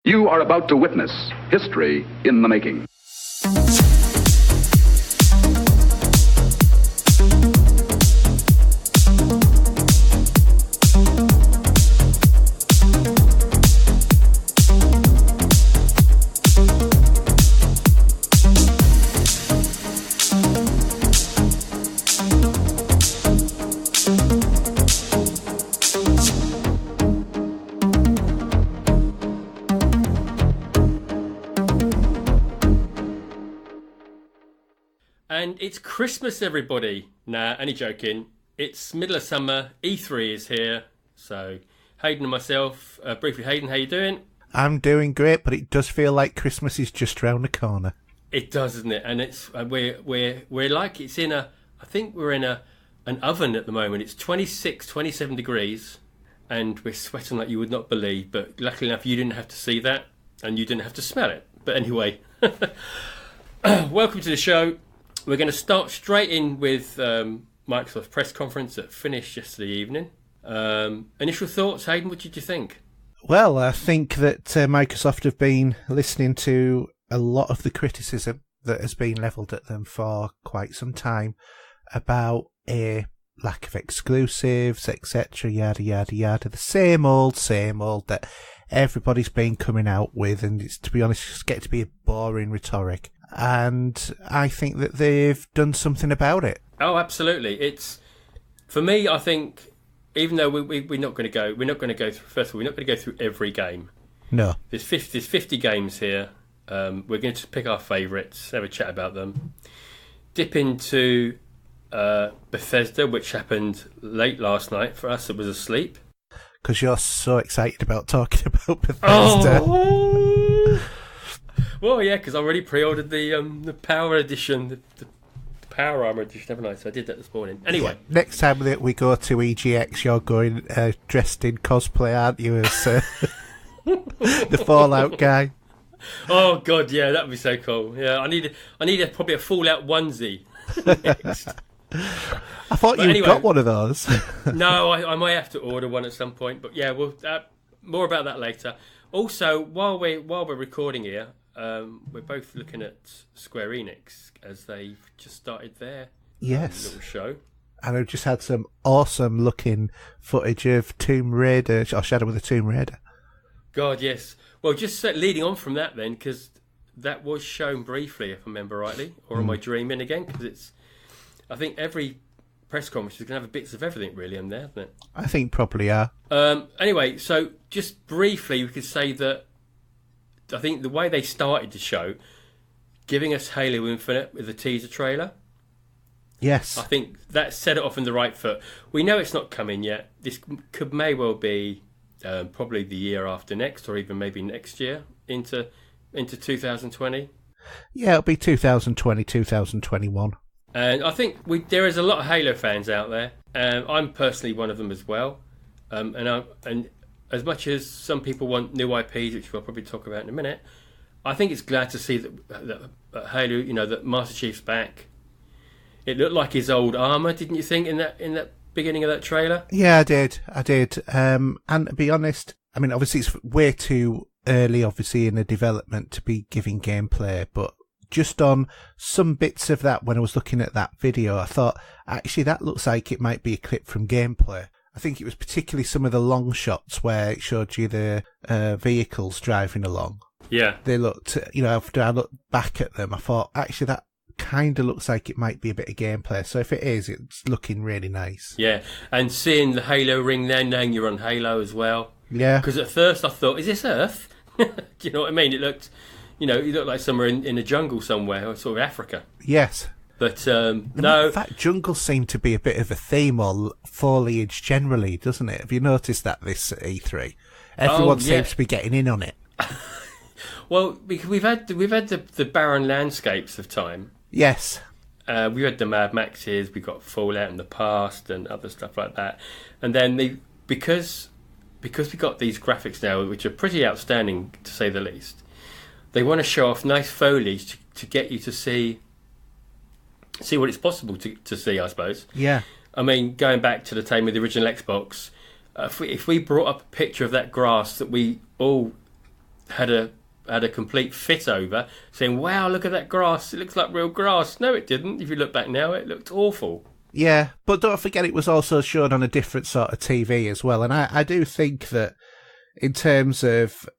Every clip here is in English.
You are about to witness history in the making. And it's Christmas, everybody. Nah, only joking. It's middle of summer. E3 is here. So, Haydn and myself, briefly, Haydn, how you doing? I'm doing great, but it does feel like Christmas is just round the corner. It does, doesn't it? And it's we're like it's in a. I think we're in an oven at the moment. It's 26, 27 degrees, and we're sweating like you would not believe. But luckily enough, you didn't have to see that, and you didn't have to smell it. But anyway, welcome to the show. We're going to start straight in with Microsoft's press conference that finished yesterday evening. Initial thoughts, Haydn, what did you think? Well, I think that Microsoft have been listening to a lot of the criticism that has been levelled at them for quite some time about a lack of exclusives, etc., yada, yada, yada. The same old that everybody's been coming out with, and it's, to be honest, it's getting to be a boring rhetoric. And I think that they've done something about it. Oh, absolutely. It's, for me, I think, even though we're not going to go through, first of all, we're not going to go through every game. No. There's 50 games here. We're going to pick our favourites, have a chat about them. Dip into Bethesda, which happened late last night. For us, it was asleep. Because you're so excited about talking about Bethesda. Oh! Well, yeah, because I already pre-ordered the Power Edition, the Power Armor Edition, haven't I? So I did that this morning. Anyway. Yeah, next time that we go to EGX, you're going dressed in cosplay, aren't you, as the Fallout guy? Oh, God, yeah, that would be so cool. Yeah, I need probably a Fallout onesie next. I thought you got one of those. No, I might have to order one at some point. But yeah, we'll more about that later. Also, while we're recording here, we're both looking at Square Enix as they've just started their little show. And I've just had some awesome looking footage of Tomb Raider, or Shadow of the Tomb Raider. God, yes. Well, just leading on from that then, because that was shown briefly, if I remember rightly, or am I dreaming again? Because I think every press conference is going to have bits of everything really in there, isn't it? I think probably are. Anyway, so just briefly, we could say that I think the way they started the show, giving us Halo Infinite with a teaser trailer. Yes. I think that set it off in the right foot. We know it's not coming yet. This may well be probably the year after next, or even maybe next year into 2020. Yeah, it'll be 2020, 2021. And I think there is a lot of Halo fans out there. I'm personally one of them as well. And as much as some people want new IPs, which we'll probably talk about in a minute, I think it's glad to see that Halo, that Master Chief's back. It looked like his old armour, didn't you think, in that beginning of that trailer? Yeah, I did. And to be honest, I mean, obviously it's way too early, obviously, in the development to be giving gameplay, but just on some bits of that, when I was looking at that video, I thought, actually, that looks like it might be a clip from gameplay. I think it was particularly some of the long shots where it showed you the vehicles driving along. Yeah. They looked, after I looked back at them, I thought, actually, that kind of looks like it might be a bit of gameplay. So if it is, it's looking really nice. Yeah, and seeing the Halo ring there, knowing you're on Halo as well. Yeah. Because at first I thought, is this Earth? Do you know what I mean? It looked, it looked like somewhere in a jungle somewhere, or sort of Africa. Yes. But no. That jungle seemed to be a bit of a theme, or foliage generally, doesn't it? Have you noticed that this E3? Everyone seems to be getting in on it. Well, we've had the barren landscapes of time. Yes. We had the Mad Maxes, we got Fallout in the past and other stuff like that. And then because we got these graphics now, which are pretty outstanding to say the least, they want to show off nice foliage to get you to see what it's possible to see, I suppose. Yeah. I mean, going back to the time of the original Xbox, if we brought up a picture of that grass that we all had a complete fit over, saying, "Wow, look at that grass! It looks like real grass." No, it didn't. If you look back now, it looked awful. Yeah, but don't forget it was also shown on a different sort of TV as well. And I do think that in terms of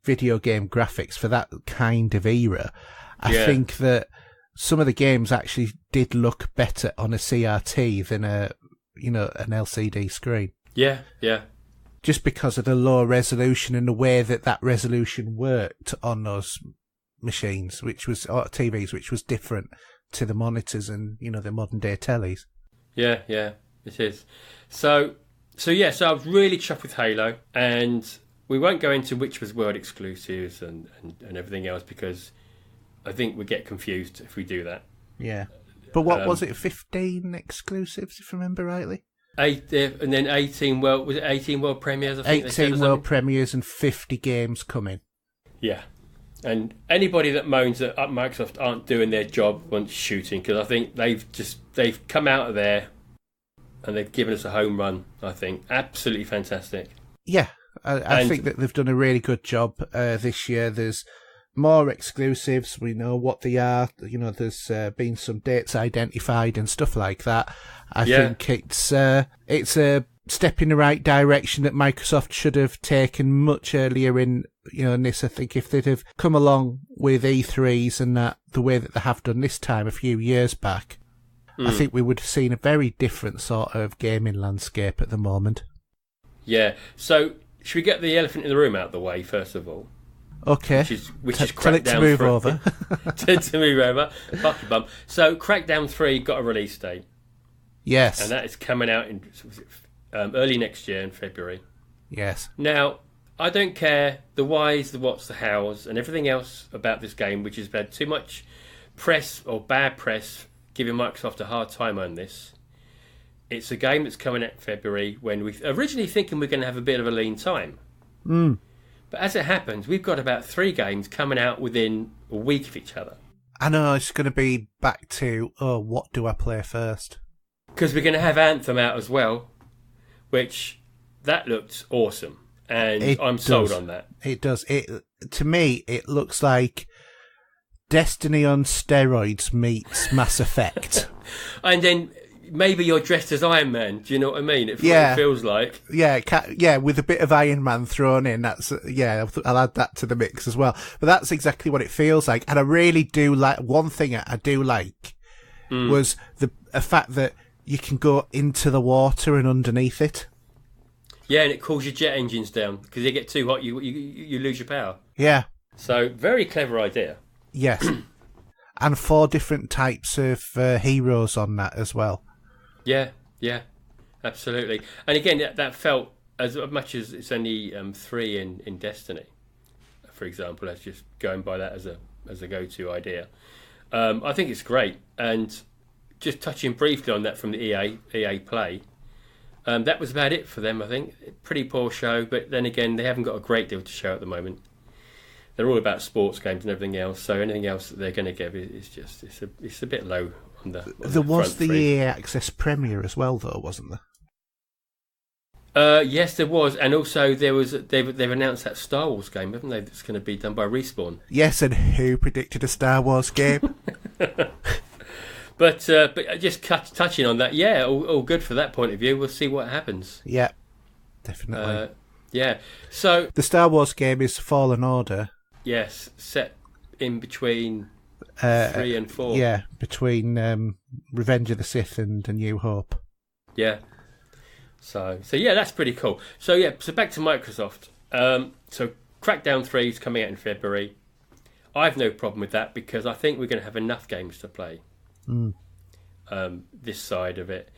video game graphics for that kind of era, I think that some of the games actually did look better on a CRT than an LCD screen. Yeah, yeah. Just because of the low resolution and the way that resolution worked on those machines, or TVs, which was different to the monitors and, the modern day tellies. Yeah, it is. So I was really chuffed with Halo, and we won't go into which was world exclusives and everything else, because I think we get confused if we do that. Yeah. But what was it, 15 exclusives, if I remember rightly? And then 18 world premieres, I think 18 world premieres and 50 games coming. Yeah. And anybody that moans that Microsoft aren't doing their job wants shooting, because I think they've come out of there and they've given us a home run, I think. Absolutely fantastic. Yeah, I think that they've done a really good job this year. There's more exclusives. We know what they are. There's been some dates identified and stuff like that. I think it's a step in the right direction that Microsoft should have taken much earlier in this. I think if they'd have come along with E3s and that the way that they have done this time a few years back, I think we would have seen a very different sort of gaming landscape at the moment. Yeah. So should we get the elephant in the room out of the way first of all? Okay. Which is tell it to move over. to move over. Fuck your bum. So Crackdown 3 got a release date. Yes. And that is coming out in early next year in February. Yes. Now, I don't care the whys, the whats, the hows, and everything else about this game, which has had too much press or bad press giving Microsoft a hard time on this. It's a game that's coming out in February when we originally thinking we're going to have a bit of a lean time. But as it happens, we've got about 3 games coming out within a week of each other. I know, it's going to be back to, what do I play first? Because we're going to have Anthem out as well, which that looked awesome. And I'm sold on that. It does. To me, it looks like Destiny on steroids meets Mass Effect. And then maybe you're dressed as Iron Man. Do you know what I mean? It feels like. Yeah, with a bit of Iron Man thrown in. I'll add that to the mix as well. But that's exactly what it feels like. And I really do like, one thing I do like was the fact that you can go into the water and underneath it. Yeah, and it cools your jet engines down, because they get too hot, you lose your power. Yeah. So, very clever idea. Yes. And 4 different types of heroes on that as well. Yeah, absolutely. And again, that felt, as much as it's only 3 in Destiny, for example, that's just going by that as a go-to idea. I think it's great. And just touching briefly on that from the EA Play, that was about it for them, I think. Pretty poor show, but then again, they haven't got a great deal to show at the moment. They're all about sports games and everything else, so anything else that they're going to give is just it's a bit low on the. There was the EA Access Premier as well, though, wasn't there? Yes, there was, and also they've announced that Star Wars game, haven't they? That's going to be done by Respawn. Yes, and who predicted a Star Wars game? But just touching on that, yeah, all good for that point of view. We'll see what happens. Yeah, definitely. Yeah. So the Star Wars game is Fallen Order. Yes, set in between 3 and 4. Yeah, between Revenge of the Sith and A New Hope. Yeah. So yeah, that's pretty cool. So back to Microsoft. So Crackdown 3 is coming out in February. I've no problem with that, because I think we're going to have enough games to play. This side of it,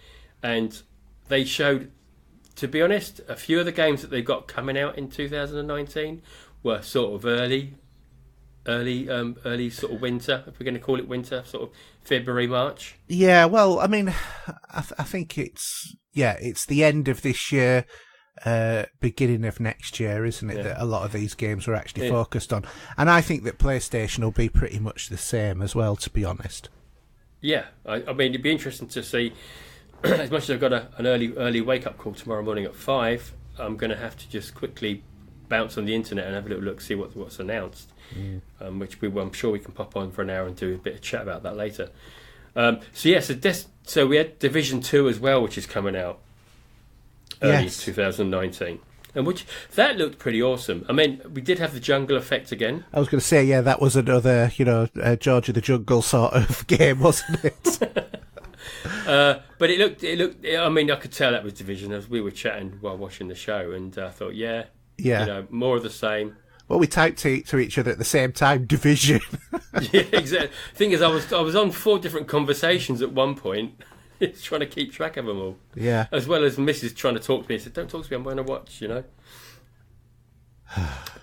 and they showed, to be honest, a few of the games that they've got coming out in 2019 were sort of early sort of winter, if we're going to call it winter, sort of February, March. Yeah, well, I mean, I think it's the end of this year, beginning of next year, isn't it? Yeah. That a lot of these games are actually focused on, and I think that PlayStation will be pretty much the same as well, to be honest. Yeah, I mean, it'd be interesting to see. As much as I've got an early wake up call tomorrow morning at 5, I'm going to have to just quickly bounce on the internet and have a little look, see what's announced, which I'm sure we can pop on for an hour and do a bit of chat about that later. So we had Division 2 as well, which is coming out early 2019. And that looked pretty awesome. I mean, we did have the jungle effect again. I was going to say, yeah, that was another, George of the Jungle sort of game, wasn't it? But it looked. I mean, I could tell that was Division as we were chatting while watching the show, and I thought, yeah, more of the same. Well, we typed to each other at the same time, Division. Yeah, exactly. Thing is, I was on 4 different conversations at one point. It's trying to keep track of them all. Yeah. As well as Mrs. trying to talk to me. I said, don't talk to me, I'm going to watch,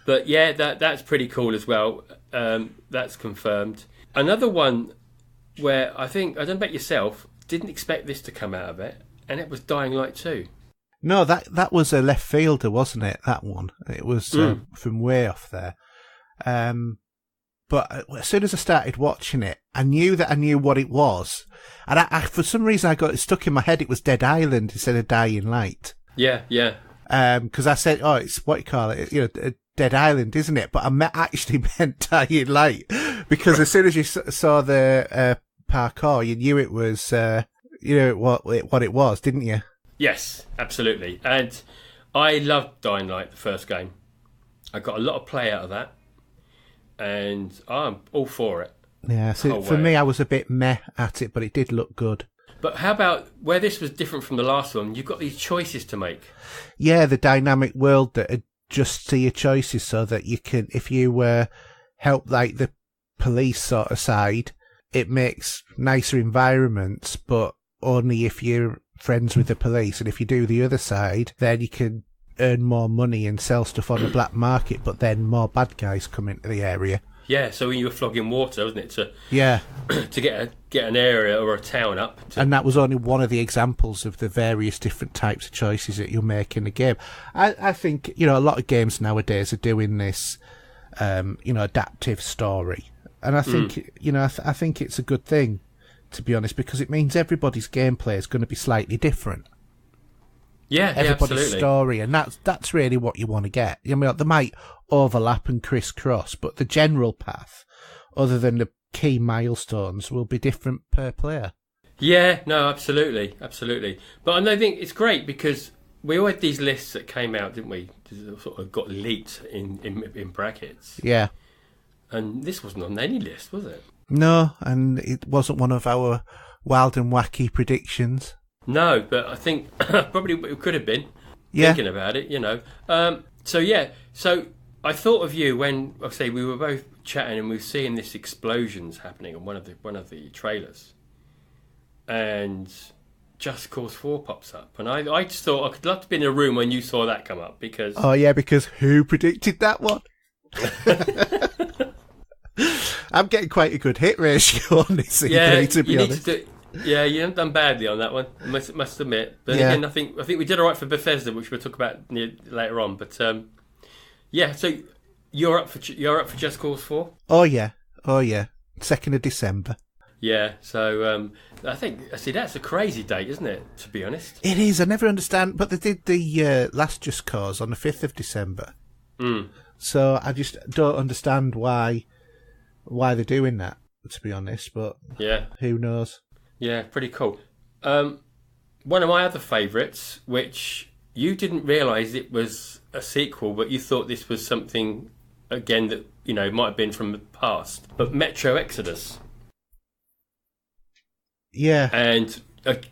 But yeah, that's pretty cool as well. That's confirmed. Another one where I don't know about yourself, didn't expect this to come out of it, and it was Dying Light 2. No, that was a left fielder, wasn't it, that one? It was from way off there. But as soon as I started watching it, I knew what it was. And I for some reason, I got it stuck in my head. It was Dead Island instead of Dying Light. Yeah, yeah. Because I said, it's what you call it, Dead Island, isn't it? But I actually meant Dying Light. Because as soon as you saw the parkour, you knew it was, what it was, didn't you? Yes, absolutely. And I loved Dying Light, the first game. I got a lot of play out of that. And I'm all for it. Yeah, so for me, I was a bit meh at it, but it did look good. But how about where this was different from the last one? You've got these choices to make. Yeah, the dynamic world that adjusts to your choices so that you can, if you help like the police sort of side, it makes nicer environments, but only if you're friends with the police. And if you do the other side, then you can earn more money and sell stuff on the black market, but then more bad guys come into the area. Yeah, so when you were flogging water, wasn't it, to get an area or a town up. And that was only one of the examples of the various different types of choices that you'll make in the game. I think, a lot of games nowadays are doing this, adaptive story. And I think, I think it's a good thing, to be honest, because it means everybody's gameplay is going to be slightly different. Yeah, everybody's story, and that's really what you want to get. I mean, they might overlap and crisscross, but the general path, other than the key milestones, will be different per player. Yeah, no, absolutely. But I think it's great because we all had these lists that came out, didn't we? Sort of got leaked in brackets. Yeah. And this wasn't on any list, was it? No, and it wasn't one of our wild and wacky predictions. No, but I think probably it could have been, thinking about it, So I thought of you when, I say, we were both chatting and we were seeing this explosions happening on one of the trailers. And Just Cause 4 pops up. And I just thought I could love to be in a room when you saw that come up because... Oh, yeah, because who predicted that one? I'm getting quite a good hit ratio on this, to be honest. Yeah, you haven't done badly on that one, I must admit. But again, I think we did all right for Bethesda, which we'll talk about later on. But so you're up for Just Cause 4? Oh yeah, 2nd of December. Yeah, so I see that's a crazy date, isn't it? To be honest, it is. I never understand, but they did the last Just Cause on the 5th of December. So I just don't understand why they're doing that. To be honest, but who knows? Yeah, pretty cool. One of my other favourites, which you didn't realise it was a sequel, but you thought this was something, again, that, might have been from the past. But Metro Exodus. Yeah. And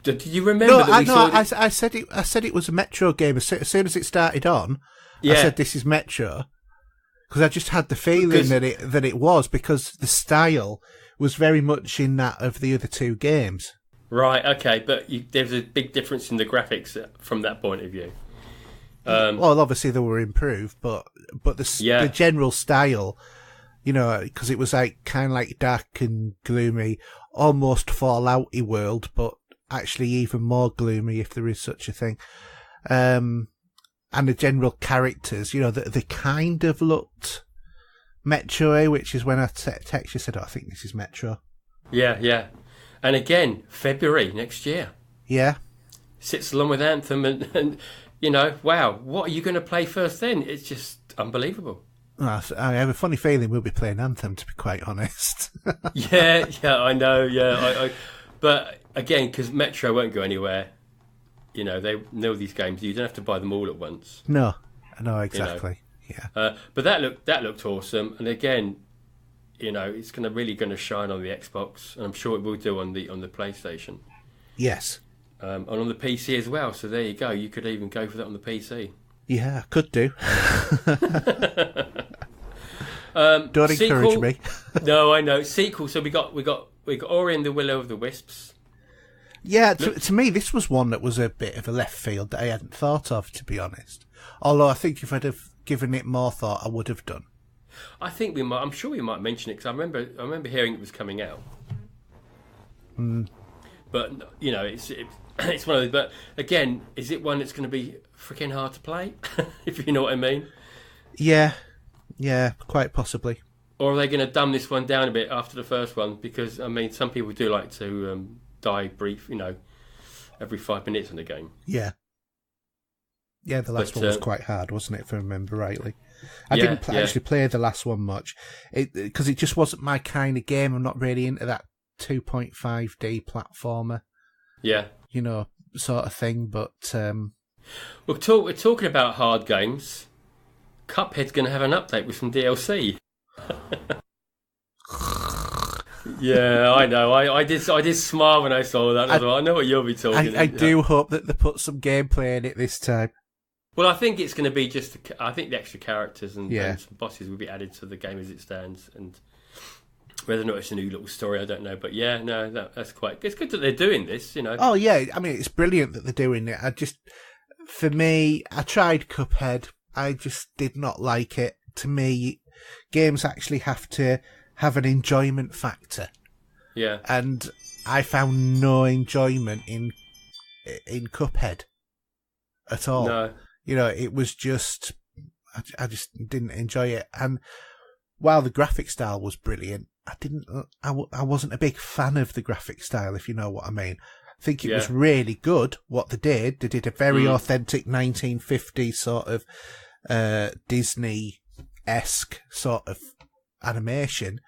did you remember I said it was a Metro game. As soon as it started on, I said this is Metro. Because I just had the feeling that it was, because the style was very much in that of the other two games. Right, okay, but there's a big difference in the graphics from that point of view. Well, obviously they were improved, but the general style, because it was kind of like dark and gloomy, almost Fallout-y world, but actually even more gloomy if there is such a thing. And the general characters, they kind of looked Metro, which is when I text you said, I think this is Metro. Yeah. And again, February next year. Yeah. Sits along with Anthem and wow, what are you going to play first then? It's just, unbelievable. I have a funny feeling we'll be playing Anthem, to be quite honest. Yeah, I know. Yeah, but again, because Metro won't go anywhere. You know, they know these games. You don't have to buy them all at once. No, exactly. Yeah. But that looked awesome. And again, you know, it's really going to shine on the Xbox, and I'm sure it will do on the PlayStation. Yes. And on the PC as well. So there you go. You could even go for that on the PC. Yeah, could do. Don't Sequel, encourage me. No, I know. Sequel. So we got Ori and the Will o' the Wisps. Yeah, to me, this was one that was a bit of a left field that I hadn't thought of, to be honest. Although I think if I'd have given it more thought, I would have done. I think we might. I'm sure we might mention it because I remember hearing it was coming out. But you know, it's one of those. But again, is it one that's going to be freaking hard to play? If you know what I mean. Yeah, quite possibly. Or are they going to dumb this one down a bit after the first one? Because I mean, some people do like to die brief, you know, every 5 minutes in the game. Yeah, the last one was quite hard, wasn't it, if I remember rightly? I didn't actually play the last one much, because it just wasn't my kind of game. I'm not really into that 2.5D platformer. Yeah. You know, sort of thing, but... we're talking about hard games. Cuphead's going to have an update with some DLC. Yeah, I know. I did smile when I saw that as well. I know what you'll be talking about. I do hope that they put some gameplay in it this time. Well, I think it's going to be I think the extra characters and some bosses will be added to the game as it stands. And whether or not it's a new little story, I don't know. But yeah, no, that's it's good that they're doing this, you know. Oh, yeah. I mean, it's brilliant that they're doing it. For me, I tried Cuphead. I just did not like it. To me, games actually have to have an enjoyment factor. Yeah. And I found no enjoyment in Cuphead at all. No. You know, it was just... I just didn't enjoy it. And while the graphic style was brilliant, I wasn't a big fan of the graphic style, if you know what I mean. I think it was really good, what they did. They did a very authentic 1950s sort of Disney-esque sort of animation.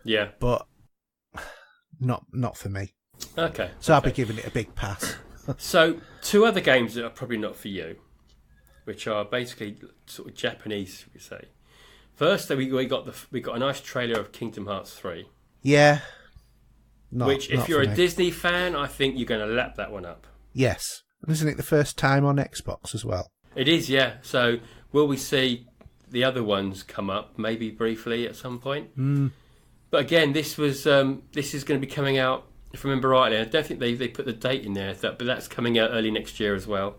Yeah. But not for me. Okay. So I'll be giving it a big pass. So, two other games that are probably not for you, which are basically sort of Japanese, we say. First, we got a nice trailer of Kingdom Hearts 3. Yeah. Which, if you're a Disney fan, I think you're going to lap that one up. Yes. And isn't it the first time on Xbox as well? It is, yeah. So, will we see the other ones come up, maybe briefly at some point? But again, this is going to be coming out, if I remember rightly. I don't think they put the date in there, but that's coming out early next year as well.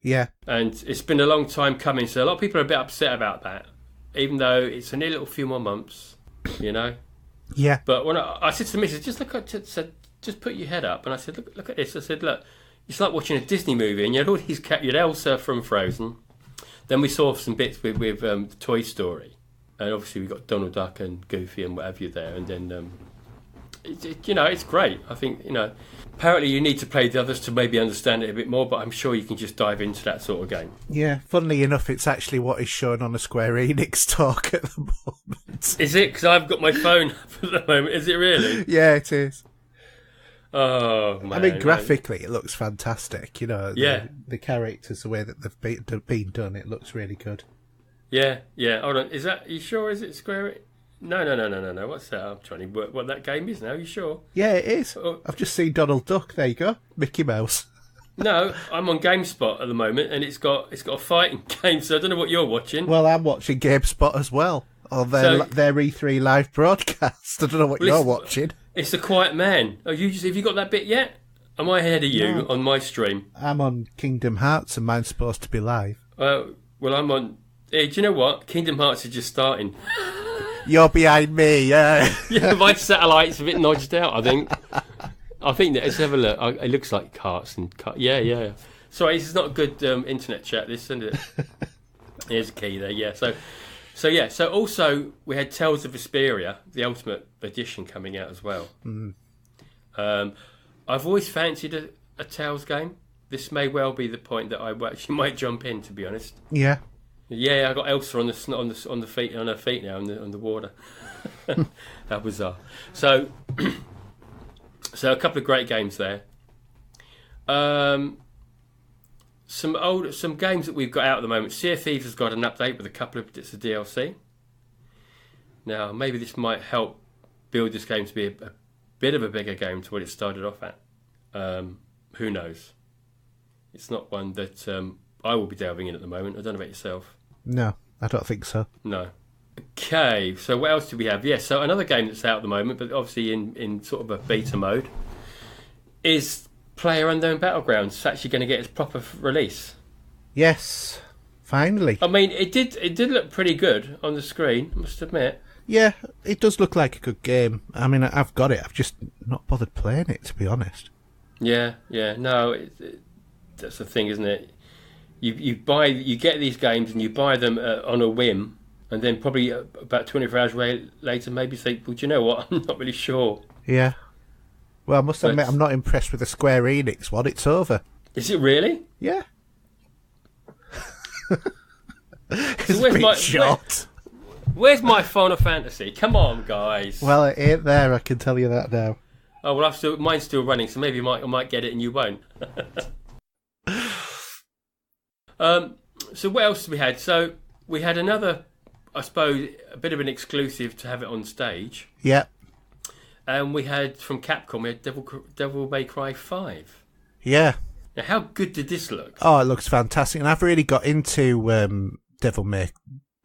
Yeah. And it's been a long time coming, so a lot of people are a bit upset about that, even though it's only a little few more months, you know? Yeah. But when I said to the missus, just put your head up, and I said, look at this. I said, look, it's like watching a Disney movie, and you had all these you had Elsa from Frozen. Then we saw some bits with Toy Story, and obviously we got Donald Duck and Goofy and what have you there, and then it's great. I think apparently you need to play the others to maybe understand it a bit more, but I'm sure you can just dive into that sort of game. Yeah, funnily enough, it's actually what is shown on a Square Enix talk at the moment. Is it? Because I've got my phone up at the moment. Is it really? Yeah, it is. Oh, man. I mean, graphically, it looks fantastic. The characters, the way that they've been done, it looks really good. Yeah. Hold on. Are you sure? Is it Square? No. What's that? I'm trying to work what that game is now. Are you sure? Yeah, it is. I've just seen Donald Duck. There you go. Mickey Mouse. No, I'm on GameSpot at the moment, and it's got a fighting game. So I don't know what you're watching. Well, I'm watching GameSpot as well on their E3 live broadcast. I don't know what you're watching. It's The Quiet Man. Have you got that bit yet? Am I ahead of you on my stream? I'm on Kingdom Hearts, and mine's supposed to be live. Well, I'm on. Hey, do you know what? Kingdom Hearts is just starting. You're behind me, yeah. Yeah, my satellite's a bit nodged out, I think. Let's have a look. It looks like Hearts and yeah. Sorry, this is not a good internet chat, this, isn't it? Here's a key there, yeah. So also we had Tales of Vesperia, the Ultimate Edition, coming out as well. I've always fancied a Tales game. This may well be the point that I actually might jump in, to be honest. Yeah. Yeah, I got Elsa on the feet on her feet now on the water. How bizarre. So a couple of great games there. Some games that we've got out at the moment. Sea of Thieves has got an update with a couple of bits of DLC. Now, maybe this might help build this game to be a bit of a bigger game to what it started off at. Who knows? It's not one that I will be delving in at the moment. I don't know about yourself. No, I don't think so. No. Okay, so what else do we have? Yes, so another game that's out at the moment, but obviously in sort of a beta mode, is PlayerUnknown Battlegrounds. It's actually going to get its proper release. Yes, finally. I mean, it did look pretty good on the screen, I must admit. Yeah, it does look like a good game. I mean, I've got it. I've just not bothered playing it, to be honest. Yeah. No, that's the thing, isn't it? You get these games and you buy them on a whim, and then probably about 24 hours later, maybe say, "Well, do you know what? I'm not really sure." Yeah. Well, I must admit, I'm not impressed with the Square Enix one. It's over. Is it really? Yeah. It's so where's my Final Fantasy? Come on, guys. Well, it ain't there. I can tell you that now. Oh well, mine's still running, so maybe I might get it and you won't. So what else we had? So we had another, I suppose, a bit of an exclusive to have it on stage. Yeah. And we had from Capcom, we had Devil May Cry 5. Yeah. Now, how good did this look? Oh, it looks fantastic, and I've really got into Devil May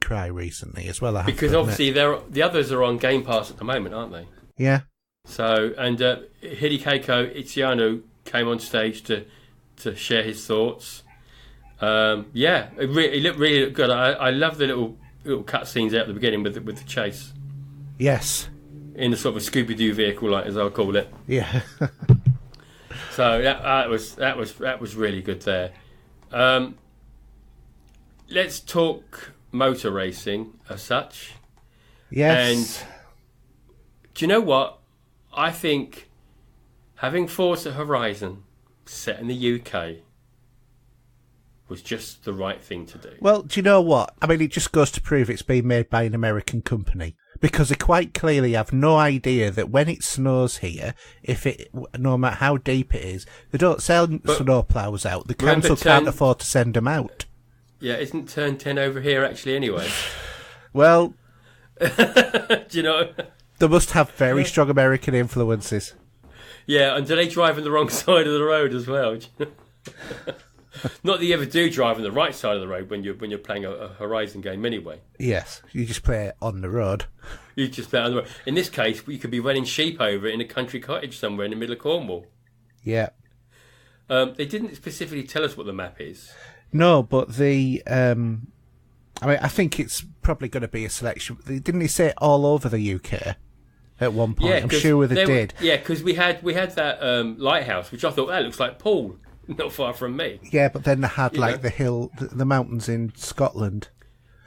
Cry recently as well. Because obviously the others are on Game Pass at the moment, aren't they? Yeah. So and Hidekako Itsuano came on stage to share his thoughts. Yeah, it really looked good. I love the little cutscenes out at the beginning with the chase. Yes. In a sort of a Scooby-Doo vehicle, like as I'll call it. Yeah. So that was really good there. Let's talk motor racing as such. Yes. And do you know what? I think having Forza Horizon set in the UK was just the right thing to do. Well, do you know what? I mean, it just goes to prove it's been made by an American company. Because they quite clearly have no idea that when it snows here, no matter how deep it is, they don't send snow plows out. The council can't afford to send them out. Yeah, isn't Turn 10 over here actually anyway? Well, do you know? They must have very strong American influences. Yeah, and do they drive on the wrong side of the road as well? Not that you ever do drive on the right side of the road when you're playing a Horizon game anyway. Yes, you just play it on the road. You just play it on the road. In this case, you could be running sheep over it in a country cottage somewhere in the middle of Cornwall. Yeah. They didn't specifically tell us what the map is. No, but I mean, I think it's probably going to be a selection. Didn't he say it all over the UK at one point? Yeah, I'm sure they did. Yeah, because we had that lighthouse, which I thought, that looks like Poole. Not far from me. Yeah, but then they had the mountains in Scotland.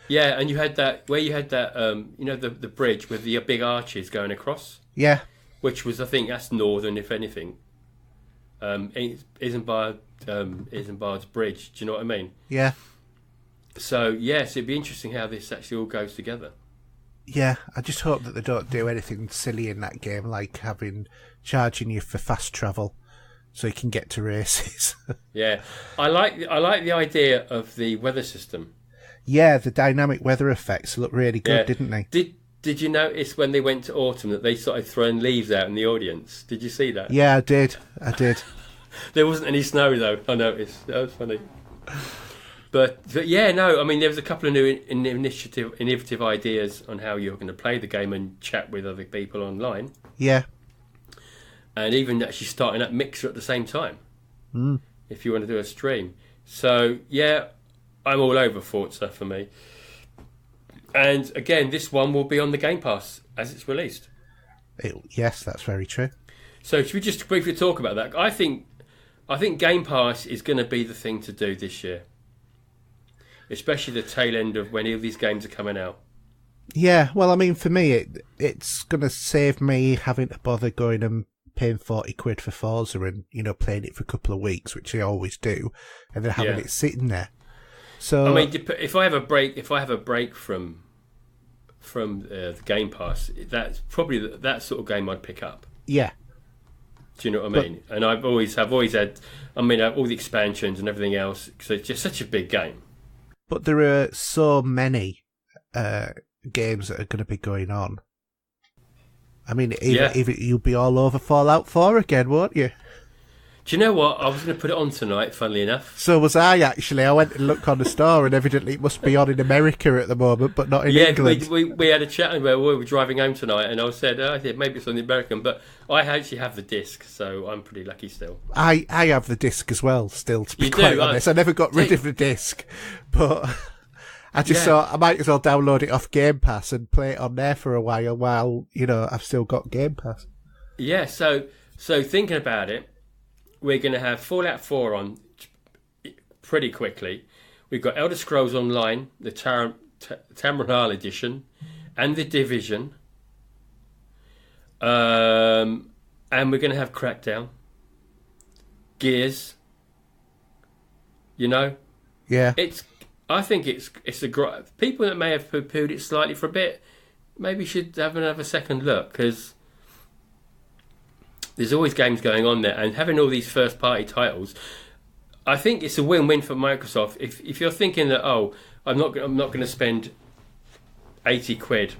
Yeah, and you had that the bridge with the big arches going across. Yeah, which was, I think, that's northern, if anything. Isambard's Bridge. Do you know what I mean? Yeah. So yes, it'd be interesting how this actually all goes together. Yeah, I just hope that they don't do anything silly in that game, like charging you for fast travel. So you can get to races. Yeah, I like the idea of the weather system. Yeah, the dynamic weather effects look really good, didn't they? Did you notice when they went to autumn that they started throwing leaves out in the audience? Did you see that? Yeah, I did. There wasn't any snow though. I noticed. That was funny. But yeah, no. I mean, there was a couple of new innovative ideas on how you're going to play the game and chat with other people online. Yeah. And even actually starting up Mixer at the same time, if you want to do a stream. So, yeah, I'm all over Forza for me. And, again, this one will be on the Game Pass as it's released. Yes, that's very true. So, should we just briefly talk about that? I think Game Pass is going to be the thing to do this year. Especially the tail end of when all these games are coming out. Yeah, well, I mean, for me, it's going to save me having to bother going and paying 40 quid for Forza and, playing it for a couple of weeks, which I always do, and then having it sitting there. So I mean, if I have a break from the Game Pass, that's probably that sort of game I'd pick up. yeah, Do you know what I mean? And I've always had, I mean, all the expansions and everything else, because it's just such a big game. but there are so many games that are going to be going on. I mean, even you'll be all over Fallout 4 again, won't you? Do you know what? I was going to put it on tonight, funnily enough. So was I, actually. I went and looked on the store, and evidently it must be on in America at the moment, but not in England. We had a chat where we were driving home tonight, and I said, maybe it's on the American, but I actually have the disc, so I'm pretty lucky still. I have the disc as well, still, to be quite honest. I never got rid of the disc, but I just thought I might as well download it off Game Pass and play it on there for a while, I've still got Game Pass. Yeah, so thinking about it, we're going to have Fallout 4 on pretty quickly. We've got Elder Scrolls Online, the Tamriel edition, and the Division. And we're going to have Crackdown. Gears. Yeah. I think it's a people that may have poo-pooed it slightly for a bit maybe should have another second look, because there's always games going on there, and having all these first-party titles, I think it's a win-win for Microsoft. If you're thinking that, I'm not going to spend £80,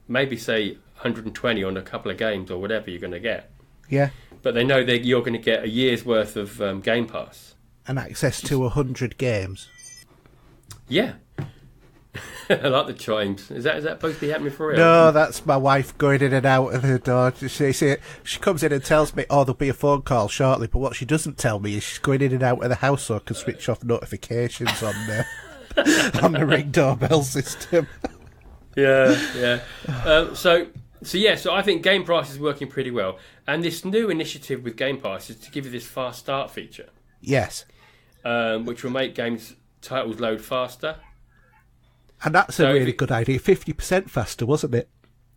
maybe say 120 on a couple of games or whatever you're going to get. Yeah. But they know that you're going to get a year's worth of Game Pass and access to 100 games. Yeah. I like the chimes. Is that supposed to be happening for real? No, that's my wife going in and out of the door. She comes in and tells me, there'll be a phone call shortly, but what she doesn't tell me is she's going in and out of the house so I can switch off notifications on the Ring doorbell system. Yeah. So I think Game Pass is working pretty well. And this new initiative with Game Pass is to give you this fast start feature. Yes. Which will make titles load faster. And that's a really good idea. 50% faster, wasn't it?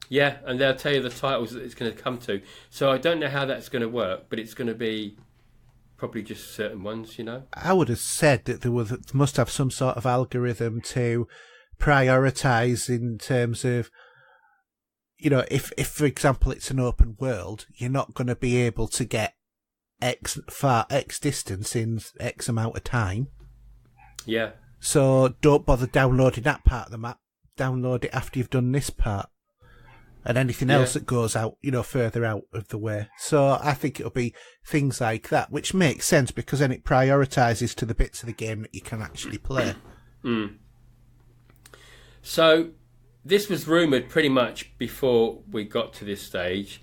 Yeah, and they'll tell you the titles that it's going to come to. So I don't know how that's going to work, but it's going to be probably just certain ones, I would have said that there must have some sort of algorithm to prioritise in terms of, if for example it's an open world, you're not going to be able to get X distance in X amount of time. Yeah. So don't bother downloading that part of the map. Download it after you've done this part. And anything else that goes out, further out of the way. So I think it'll be things like that, which makes sense because then it prioritises to the bits of the game that you can actually play. Mm. So this was rumoured pretty much before we got to this stage,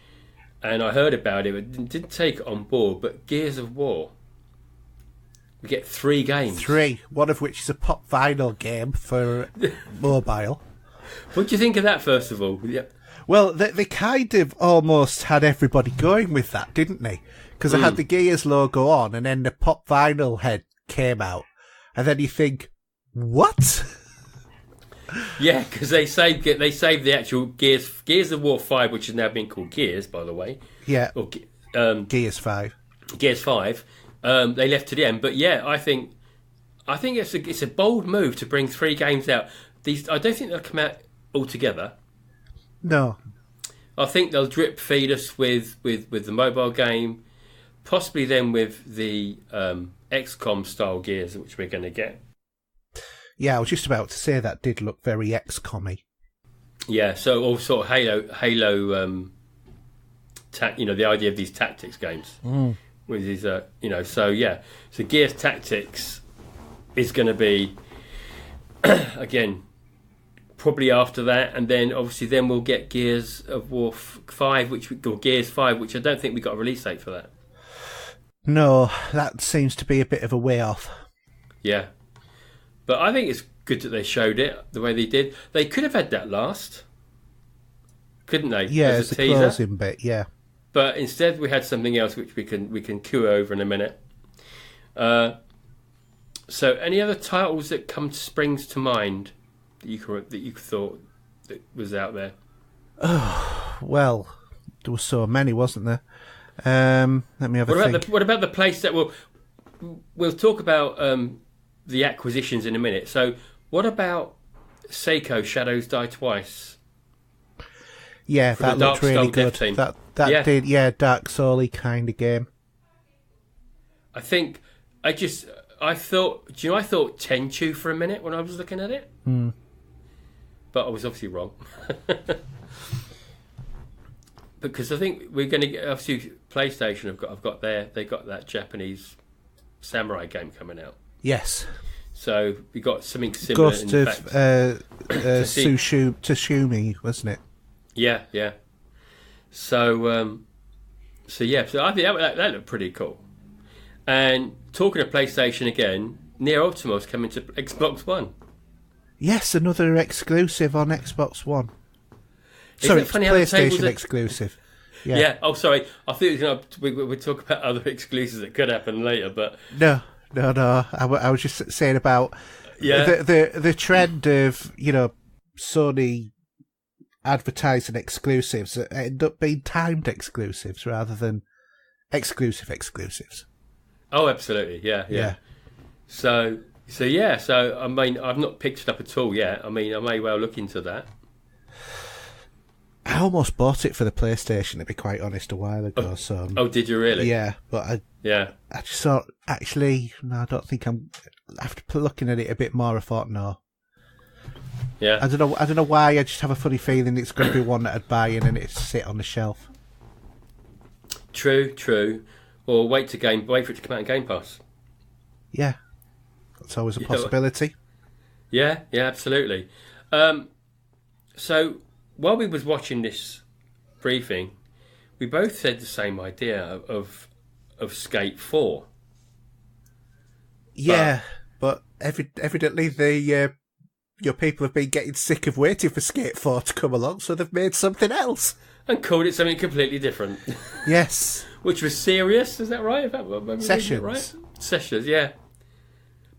and I heard about it, but didn't take it on board. But Gears of War. We get 3 games. 3, one of which is a pop vinyl game for mobile. What do you think of that, first of all? Yep. Well, they kind of almost had everybody going with that, didn't they? Because they had the Gears logo on, and then the pop vinyl head came out. And then you think, what? Yeah, because they saved the actual Gears of War 5, which is now being called Gears, by the way. Yeah, or, Gears 5. Gears 5. They left to the end, but yeah, I think it's a bold move to bring 3 games out. I don't think they'll come out all together. No, I think they'll drip feed us with the mobile game, possibly then with the XCOM style Gears, which we're going to get. Yeah, I was just about to say that did look very XCOM-y. Yeah, so all sort of Halo, the idea of these tactics games. With his, so Gears Tactics is going to be again probably after that, and then obviously we'll get Gears of War 5, Gears 5, which I don't think we got a release date for that. No, that seems to be a bit of a way off. Yeah, but I think it's good that they showed it the way they did. They could have had that last, couldn't they? Yeah, as a closing bit. Yeah. But instead, we had something else which we can cue over in a minute. So, any other titles that springs to mind that you thought that was out there? Oh, well, there were so many, wasn't there? Let me have a think. What about the place that we'll talk about the acquisitions in a minute. So, what about Seiko Shadows Die Twice? Yeah, For that the looked Dark really Soul Dev good. team. That Yeah. did, Dark Soul-y kind of game. I think I thought Tenchu for a minute when I was looking at it, but I was obviously wrong. Because I think we're going to get, obviously PlayStation have got they got that Japanese samurai game coming out. Yes. So we got something similar. Ghost in of fact. Tsushima, wasn't it? Yeah. So I think that looked pretty cool. And talking of PlayStation again, Nier Optima's coming to Xbox One. Yes, another exclusive on Xbox One. Isn't Sorry, it it's funny how the tables PlayStation are- exclusive. Yeah. Oh, sorry. I thought we'd talk about other exclusives that could happen later, but No. I was just saying about yeah, the trend of, Sony advertising exclusives that end up being timed exclusives rather than exclusives. oh, absolutely, yeah. So I mean, I've not picked it up at all yet. I mean, I may well look into that. I almost bought it for the PlayStation, to be quite honest, a while ago. Oh, did you really? Yeah, but I just thought, actually, no, I don't think I'm. After looking at it a bit more, I thought, no. Yeah. I don't know why. I just have a funny feeling it's going to be one that I'd buy in and it'd sit on the shelf. True. Or wait for it to come out in Game Pass. Yeah, that's always a possibility. Yeah, absolutely. So while we was watching this briefing, we both said the same idea of Skate 4. Yeah, but evidently your people have been getting sick of waiting for Skate 4 to come along, so they've made something else. And called it something completely different. Yes. Which was serious, is that right? Sessions. Right? Sessions, yeah.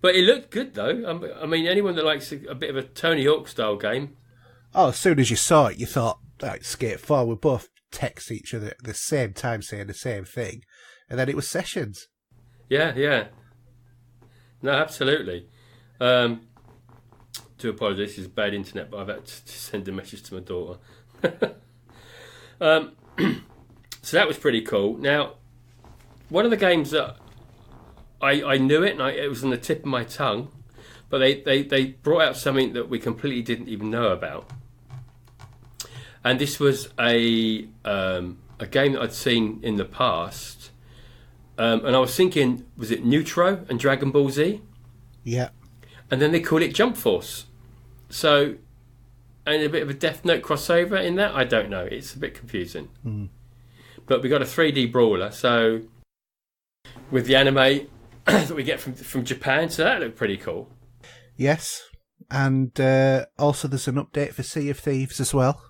But it looked good, though. I mean, anyone that likes a bit of a Tony Hawk style game. Oh, as soon as you saw it, you thought, right, Skate 4, we both text each other at the same time saying the same thing. And then it was Sessions. Yeah. No, absolutely. Do apologise, this is bad internet, but I've had to send a message to my daughter. So that was pretty cool. Now, one of the games that I knew it, and it was on the tip of my tongue, but they brought out something that we completely didn't even know about. And this was a game that I'd seen in the past. And I was thinking, was it Neutro and Dragon Ball Z? Yeah. And then they call it Jump Force. So, and a bit of a Death Note crossover in that? I don't know. It's a bit confusing. Mm. But we got a 3D brawler, so with the anime that we get from Japan, so that looked pretty cool. Yes. And also there's an update for Sea of Thieves as well.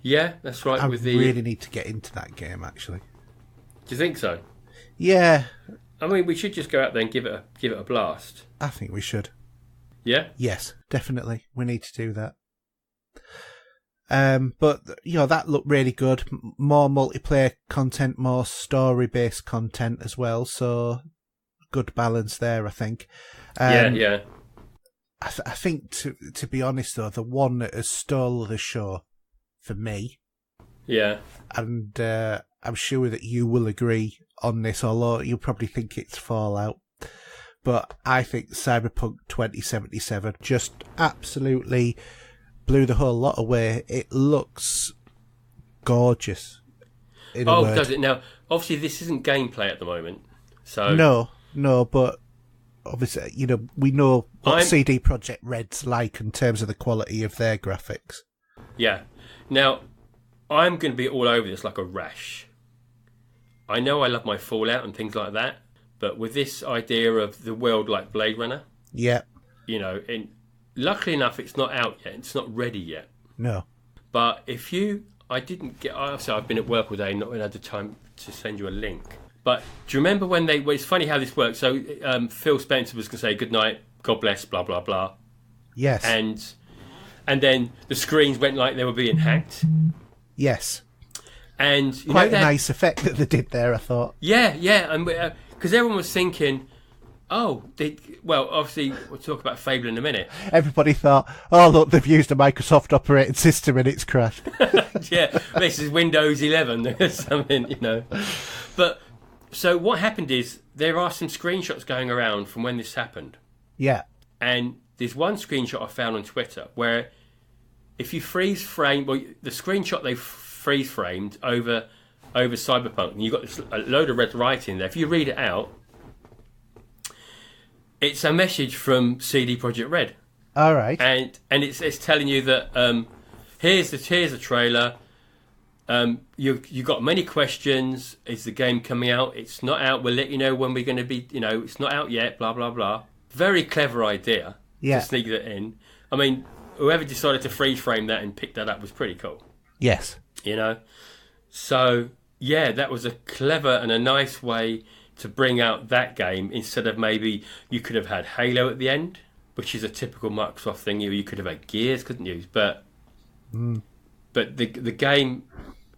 Yeah, that's right. I really need to get into that game, actually. Do you think so? Yeah. I mean, we should just go out there and give it a blast. I think we should. Yeah? Yes, definitely. We need to do that. But, that looked really good. More multiplayer content, more story-based content as well. So, good balance there, I think. Yeah. I think, to be honest, though, the one that has stole the show for me. Yeah. And I'm sure that you will agree on this, although you'll probably think it's Fallout. But I think Cyberpunk 2077 just absolutely blew the whole lot away. It looks gorgeous. Does it? Now, obviously, this isn't gameplay at the moment. So No, but obviously, we know what CD Projekt Red's like in terms of the quality of their graphics. Yeah. Now, I'm going to be all over this like a rash. I know I love my Fallout and things like that, but with this idea of the world like Blade Runner, yeah, and luckily enough, it's not out yet. It's not ready yet. No. But I've been at work all day, not had the time to send you a link. But do you remember when it's funny how this works. So Phil Spencer was going to say, good night, God bless, blah, blah, blah. Yes. And then the screens went like they were being hacked. Yes. And quite a nice effect that they did there, I thought. Yeah, and because everyone was thinking, Oh, well, obviously, we'll talk about Fable in a minute. Everybody thought, oh, look, they've used a Microsoft operating system and it's crashed. Yeah, this is Windows 11 or something, you know. But, so what happened is, there are some screenshots going around from when this happened. Yeah. And there's one screenshot I found on Twitter where if you freeze frame, well, the screenshot they freeze framed over Cyberpunk, and you've got this, a load of red writing there. If you read it out, it's a message from CD Projekt Red. All right. And it's telling you that here's the trailer. You got many questions. Is the game coming out? It's not out. We'll let you know when we're going to be. You know, it's not out yet. Blah blah blah. Very clever idea to sneak that in. I mean, whoever decided to freeze frame that and pick that up was pretty cool. Yes. You know, so yeah, that was a clever and a nice way to bring out that game instead of maybe you could have had Halo at the end, which is a typical Microsoft thing. You could have had Gears, couldn't you? But the game,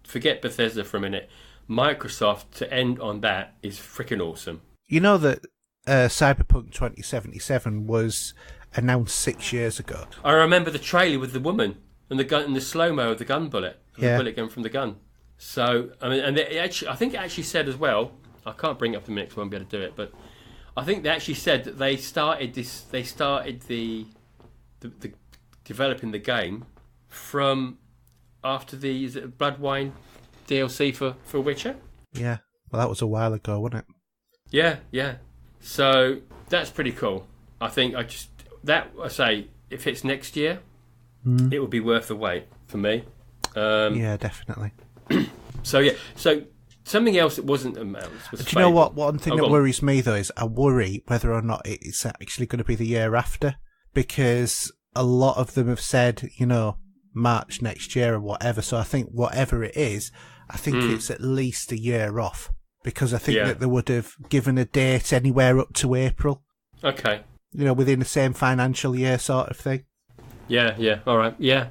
forget Bethesda for a minute. Microsoft to end on that is freaking awesome. You know that Cyberpunk 2077 was announced 6 years ago. I remember the trailer with the woman and the gun and the slow-mo of the gun bullet, the bullet going from the gun. So I mean, and I think it actually said as well. I can't bring it up in a minute, 'cause I won't be able to do it. But I think they actually said that they started the developing the game from after the Blood Wine DLC for Witcher. Yeah, well, that was a while ago, wasn't it? Yeah. So that's pretty cool. I think I say if it's next year, it would be worth the wait for me. Yeah, definitely. So something else that wasn't announced was Do you know what? One thing that worries me, though, is I worry whether or not it's actually going to be the year after, because a lot of them have said, you know, March next year or whatever. So I think whatever it is, I think it's at least a year off, because I think that they would have given a date anywhere up to April. Okay. You know, within the same financial year sort of thing. Yeah. All right. Yeah.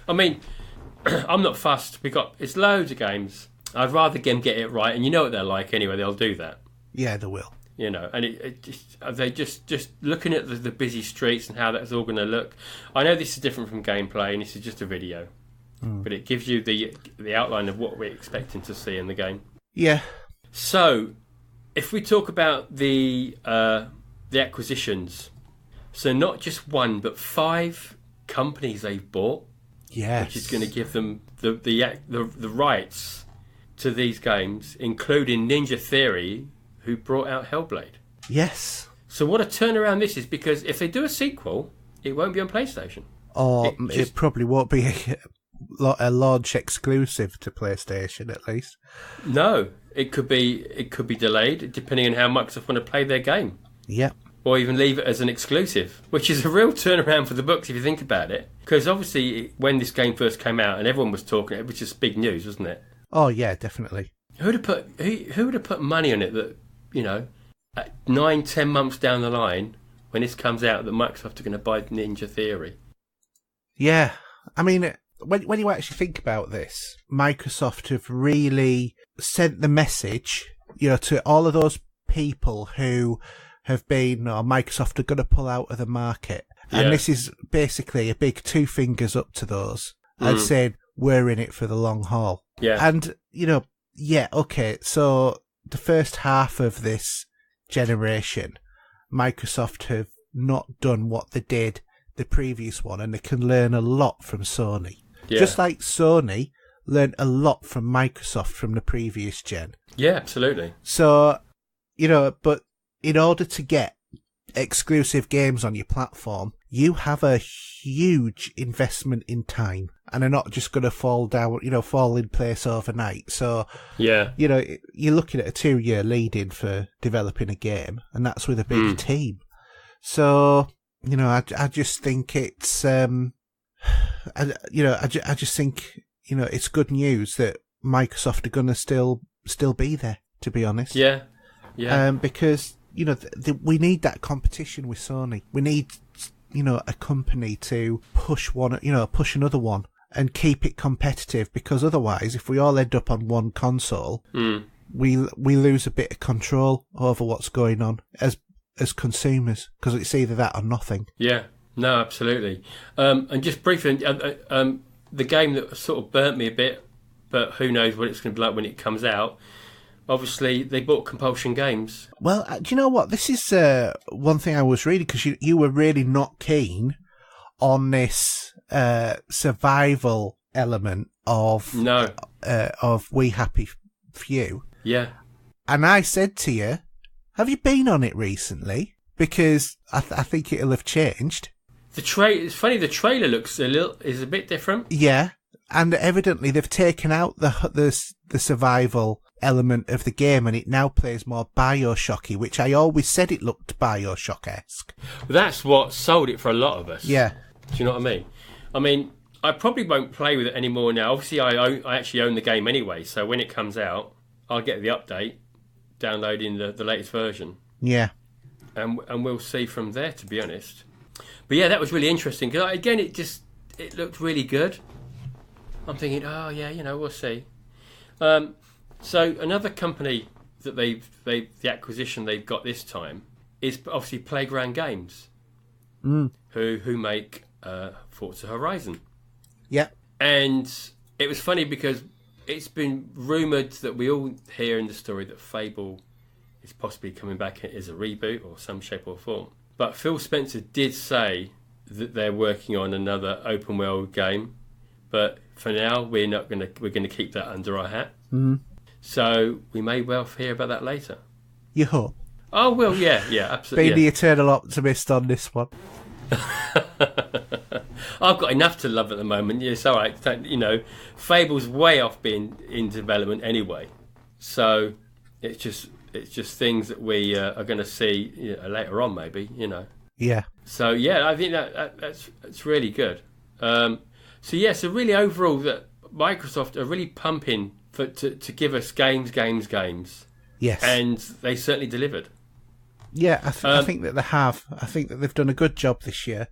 I mean, I'm not fussed. It's loads of games. I'd rather them get it right, and you know what they're like anyway. They'll do that. Yeah, they will. You know, and they just looking at the busy streets and how that's all going to look. I know this is different from gameplay, and this is just a video, but it gives you the outline of what we're expecting to see in the game. Yeah. So, if we talk about the acquisitions, so not just one but 5 companies they've bought. Yes. Which is going to give them the rights to these games, including Ninja Theory, who brought out Hellblade. Yes. So what a turnaround this is, because if they do a sequel, it won't be on PlayStation. Or it probably won't be a launch exclusive to PlayStation, at least. No, it could be delayed, depending on how Microsoft want to play their game. Yeah. Or even leave it as an exclusive, which is a real turnaround for the books if you think about it. Because obviously, when this game first came out and everyone was talking, it was just big news, wasn't it? Oh yeah, definitely. Who would have put money on it that, you know, at 9-10 months down the line, when this comes out, that Microsoft are going to buy Ninja Theory? Yeah, I mean, when you actually think about this, Microsoft have really sent the message, you know, to all of those people who have been, Microsoft are going to pull out of the market. Yeah. And this is basically a big 2 fingers up to those and saying, we're in it for the long haul. Yeah. And, you know, okay, so the first half of this generation, Microsoft have not done what they did the previous one, and they can learn a lot from Sony. Yeah. Just like Sony learned a lot from Microsoft from the previous gen. Yeah, absolutely. So, you know, but in order to get exclusive games on your platform, you have a huge investment in time, and are not just going to fall in place overnight. So, yeah, you know, you're looking at a 2-year lead in for developing a game, and that's with a big team. So, you know, I just think it's, I just think, you know, it's good news that Microsoft are going to still be there, to be honest. Yeah. Because, you know, we need that competition with Sony. We need, you know, a company to push another one and keep it competitive, because otherwise, if we all end up on one console, we lose a bit of control over what's going on. As as consumers, because it's either that or nothing. Yeah, no, absolutely. And just briefly, the game that sort of burnt me a bit, but who knows what it's going to be like when it comes out. Obviously, they bought Compulsion Games. Well, do you know what? This is one thing I was reading, because you were really not keen on this survival element of We Happy Few. Yeah. And I said to you, have you been on it recently? Because I think it'll have changed. It's funny, the trailer is a bit different. Yeah, and evidently they've taken out the survival element of the game, and it now plays more Bioshocky, which I always said it looked Bioshock-esque. That's what sold it for a lot of us. Yeah. Do you know what I mean? I mean, I probably won't play with it anymore now. Obviously, I actually own the game anyway, so when it comes out, I'll get the update, downloading the latest version. Yeah. And we'll see from there, to be honest. But yeah, that was really interesting, because again, it looked really good. I'm thinking, oh yeah, we'll see. So another company that the acquisition they've got this time is obviously Playground Games, who make Forza Horizon. Yeah. And it was funny because it's been rumoured that we all hear in the story that Fable is possibly coming back as a reboot or some shape or form. But Phil Spencer did say that they're working on another open world game, but for now we're going to keep that under our hat. Mm. So we may well hear about that later. You hope. Oh well, yeah, absolutely. Being the eternal optimist on this one. I've got enough to love at the moment. It's all right. Fable's way off being in development anyway. So it's just things that we are going to see later on, maybe. Yeah. So yeah, I think that's really good. So really overall, that Microsoft are really pumping to give us games. Yes. And they certainly delivered. Yeah, I think that they have. I think that they've done a good job this year.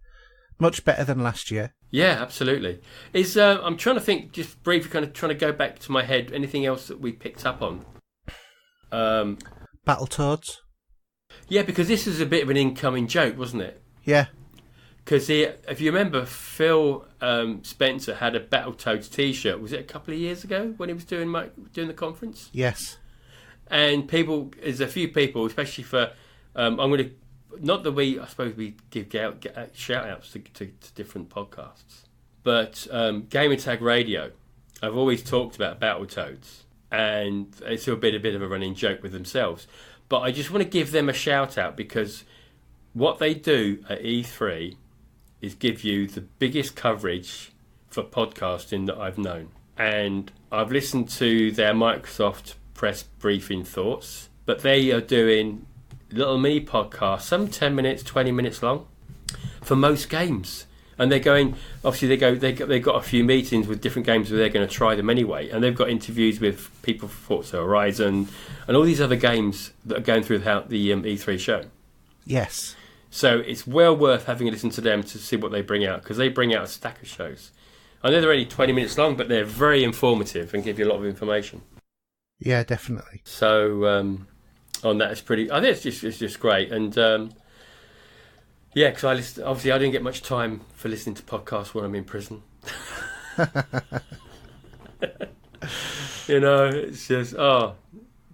Much better than last year. Yeah, absolutely. I'm trying to think, just briefly, kind of trying to go back to my head, anything else that we picked up on? Battletoads. Yeah, because this was a bit of an incoming joke, wasn't it? Yeah. Because if you remember, Phil Spencer had a Battletoads T-shirt. Was it a couple of years ago when he was doing the conference? Yes. And there's a few people, especially for, I'm going to, not that I suppose we give shout-outs to different podcasts, but Gamer Tag Radio, I've always talked about Battletoads, and it's a bit of a running joke with themselves. But I just want to give them a shout-out, because what they do at E3 is give you the biggest coverage for podcasting that I've known. And I've listened to their Microsoft press briefing thoughts, but they are doing little mini podcasts, some 10 minutes, 20 minutes long, for most games. And they're going, obviously they've got a few meetings with different games where they're going to try them anyway. And they've got interviews with people for Forza Horizon and all these other games that are going through the E3 show. Yes. So it's well worth having a listen to them to see what they bring out, because they bring out a stack of shows. I know they're only 20 minutes long, but they're very informative and give you a lot of information. Yeah, definitely. So on that, I think it's just great. And yeah, because obviously I didn't get much time for listening to podcasts when I'm in prison. It's just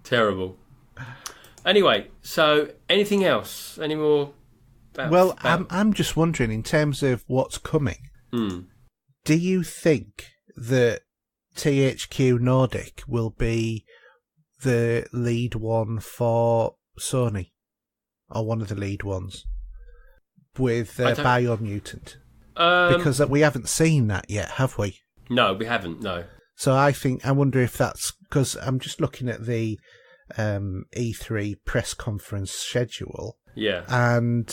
terrible. Anyway, so anything else? Any more? I'm just wondering, in terms of what's coming, do you think that THQ Nordic will be the lead one for Sony, or one of the lead ones, with Biomutant? Because we haven't seen that yet, have we? No, we haven't, no. So I wonder if that's, because I'm just looking at the E3 press conference schedule. Yeah. And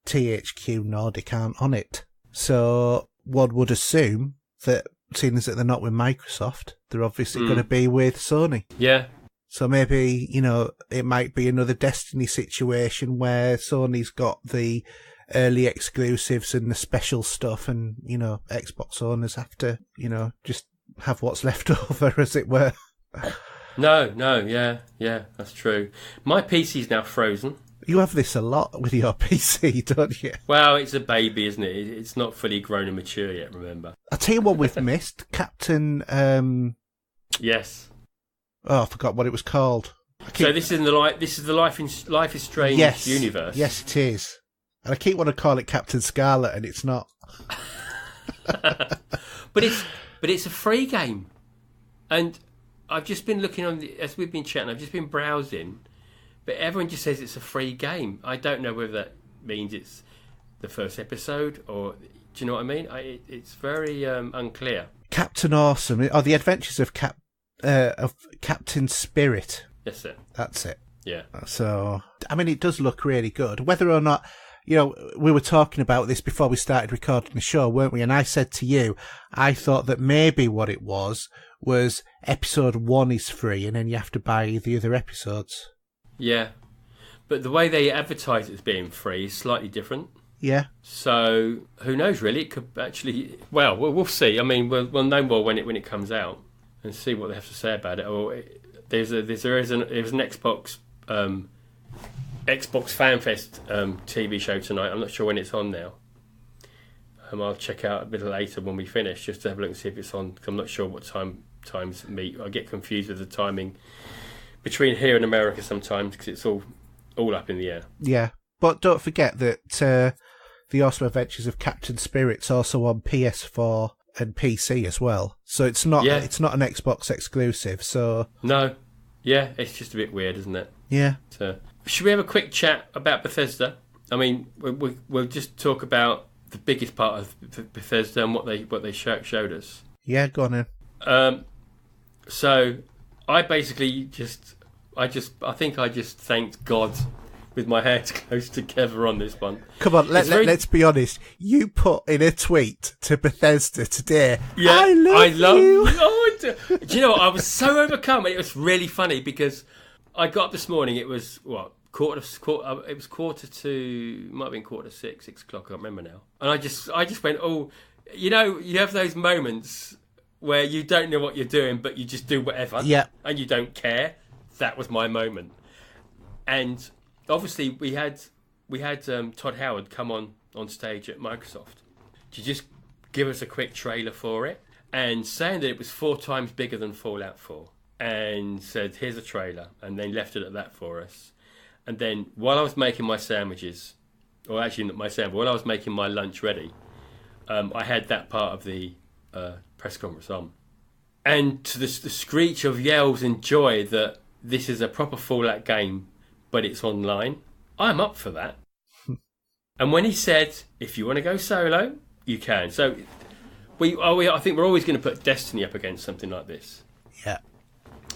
THQ Nordic aren't on it. So one would assume that, seeing as that they're not with Microsoft, they're obviously going to be with Sony. Yeah. So maybe, it might be another Destiny situation where Sony's got the early exclusives and the special stuff, and, Xbox owners have to, just have what's left over, as it were. No, yeah, that's true. My PC's now frozen. You have this a lot with your PC, don't you? Well, it's a baby, isn't it? It's not fully grown and mature yet, remember? I'll tell you what we've missed. Captain... Yes. Oh, I forgot what it was called. So this is the Life is Strange universe. Yes, it is. And I keep wanting to call it Captain Scarlet, and it's not. But it's a free game, and I've just been looking as we've been chatting. I've just been browsing, but everyone just says it's a free game. I don't know whether that means it's the first episode, or do you know what I mean? It's very unclear. Captain Awesome, or The Adventures of Captain Spirit. That's it. That's it. Yeah. So, I mean, it does look really good. Whether or not, we were talking about this before we started recording the show, weren't we? And I said to you, I thought that maybe what it was episode 1 is free and then you have to buy the other episodes. Yeah. But the way they advertise it as being free is slightly different. Yeah. So, who knows, really? It could actually... Well, we'll see. I mean, we'll know more when it comes out and see what they have to say about it. Or there is an Xbox... Xbox FanFest TV show tonight. I'm not sure when it's on now. I'll check out a bit later when we finish, just to have a look and see if it's on. Cause I'm not sure what times meet. I get confused with the timing between here and America sometimes because it's all up in the air. Yeah, but don't forget that The Awesome Adventures of Captain Spirit's also on PS4 and PC as well. So it's not an Xbox exclusive. So no, yeah, it's just a bit weird, isn't it? Yeah. So, should we have a quick chat about Bethesda? I mean, we'll just talk about the biggest part of Bethesda and what they showed us. Yeah, go on then. So, I basically I think I just thanked God with my hands close together on this one. Come on, let's be honest. You put in a tweet to Bethesda today. Yeah, I love you. Oh, do you know what? I was so overcome. It was really funny because I got up this morning. It was quarter to, might have been 5:45, 6 o'clock. I can't remember now. And I just went, oh, you have those moments where you don't know what you're doing, but you just do whatever. Yeah. And you don't care. That was my moment. And obviously we had Todd Howard come on stage at Microsoft to just give us a quick trailer for it, and saying that it was 4 times bigger than Fallout 4, and said, here's a trailer, and then left it at that for us. And then while I was making my sandwiches, or actually not my sandwich, while I was making my lunch ready, I had that part of the press conference on. And to the screech of yells and joy that this is a proper Fallout game, but it's online, I'm up for that. And when he said, if you want to go solo, you can. So I think we're always going to put Destiny up against something like this. Yeah.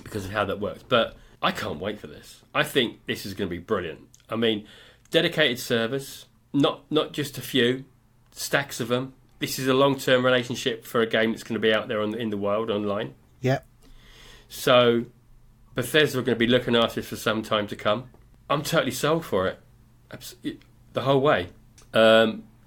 Because of how that works. But I can't wait for this. I think this is going to be brilliant. I mean, dedicated servers, not just a few, stacks of them. This is a long-term relationship for a game that's going to be out there in the wild online. Yeah. So Bethesda are going to be looking after this for some time to come. I'm totally sold for it. The whole way.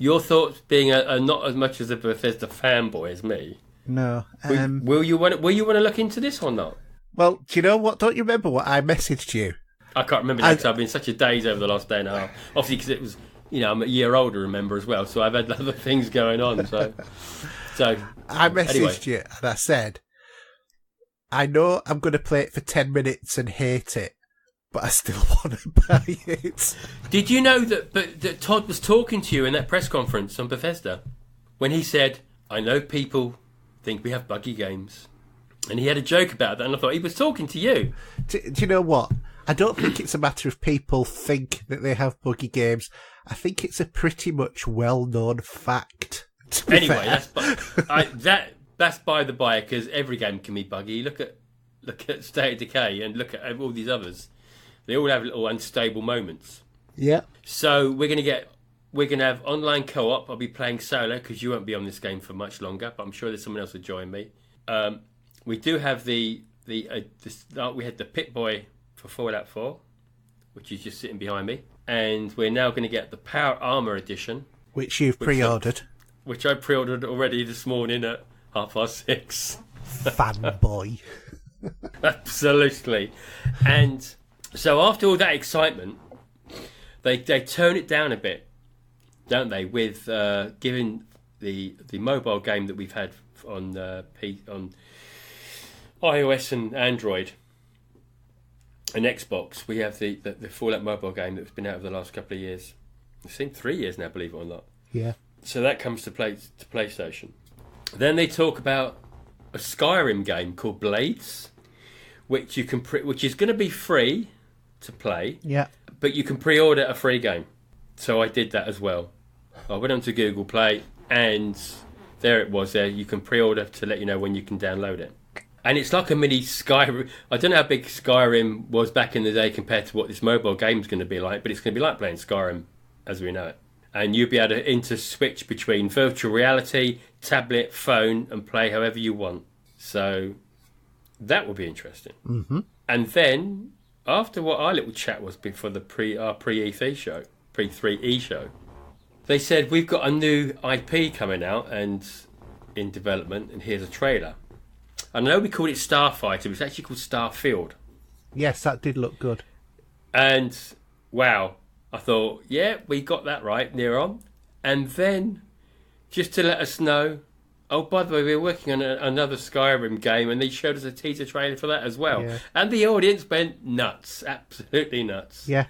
Your thoughts, being not as much as a Bethesda fanboy as me. No. Will you want to look into this or not? Well, do you know what? Don't you remember what I messaged you? I can't remember because I've been such a daze over the last day and a half. Obviously, because it was, I'm a year older, remember, as well. So I've had other things going on. So I messaged you and I said, I know I'm going to play it for 10 minutes and hate it, but I still want to buy it. Did you know that Todd was talking to you in that press conference on Bethesda when he said, I know people think we have buggy games. And he had a joke about that, and I thought he was talking to you. Do you know what? I don't think it's a matter of people think that they have buggy games. I think it's a pretty much well-known fact. Anyway, that's by the by, because every game can be buggy. Look at State of Decay and look at all these others. They all have little unstable moments. Yeah. So we're gonna have online co-op. I'll be playing solo because you won't be on this game for much longer, but I'm sure there's someone else will join me. We do have we had the Pip-Boy for Fallout 4, which is just sitting behind me, and we're now going to get the Power Armor Edition, which you've pre-ordered. Which I pre-ordered already this morning at 6:30. Fanboy. Absolutely. And so after all that excitement, they tone it down a bit, don't they? With giving the mobile game that we've had on on iOS and Android and Xbox, we have the Fallout mobile game that's been out over the last couple of years. It seems 3 years now, believe it or not. Yeah. So that comes to PlayStation. Then they talk about a Skyrim game called Blades, which you can which is going to be free to play. Yeah. But you can pre-order a free game. So I did that as well. I went onto Google Play, and there it was. There you can pre-order to let you know when you can download it. And it's like a mini Skyrim. I don't know how big Skyrim was back in the day compared to what this mobile game is going to be like, but it's going to be like playing Skyrim as we know it. And you'll be able to switch between virtual reality, tablet, phone, and play however you want. So that will be interesting. Mm-hmm. And then, after what our little chat was before the pre-E3 show, pre-3E show, they said, we've got a new IP coming out and in development, and here's a trailer. I know we called it Starfighter, but it's actually called Starfield. Yes, that did look good. And, wow, I thought, yeah, we got that right, near on. And then, just to let us know, oh, by the way, we're working on another Skyrim game, and they showed us a teaser trailer for that as well. Yeah. And the audience went nuts, absolutely nuts. Yeah.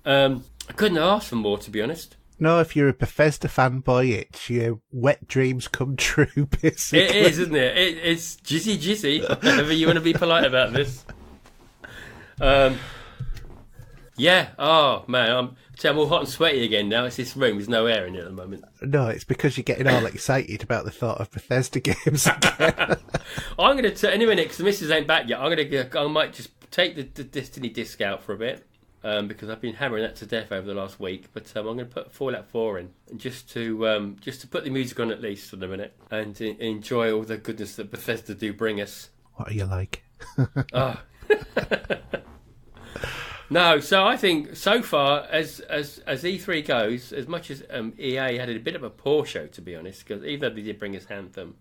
I couldn't ask for more, to be honest. No, if you're a Bethesda fanboy, it's your wet dreams come true, basically. It is, isn't it? It's jizzy, however you want to be polite about this. Yeah, oh, man, I'm all hot and sweaty again now. It's this room, there's no air in it at the moment. No, it's because you're getting all excited about the thought of Bethesda games again. I'm going to, in a minute, because the missus ain't back yet, I might just take the Destiny disc out for a bit. Because I've been hammering that to death over the last week, but I'm going to put Fallout 4 in, and just to put the music on at least for the minute, and enjoy all the goodness that Bethesda do bring us. What are you like? Oh. No, so I think so far as E3 goes, as much as EA had a bit of a poor show, to be honest, because even though they did bring us Anthem,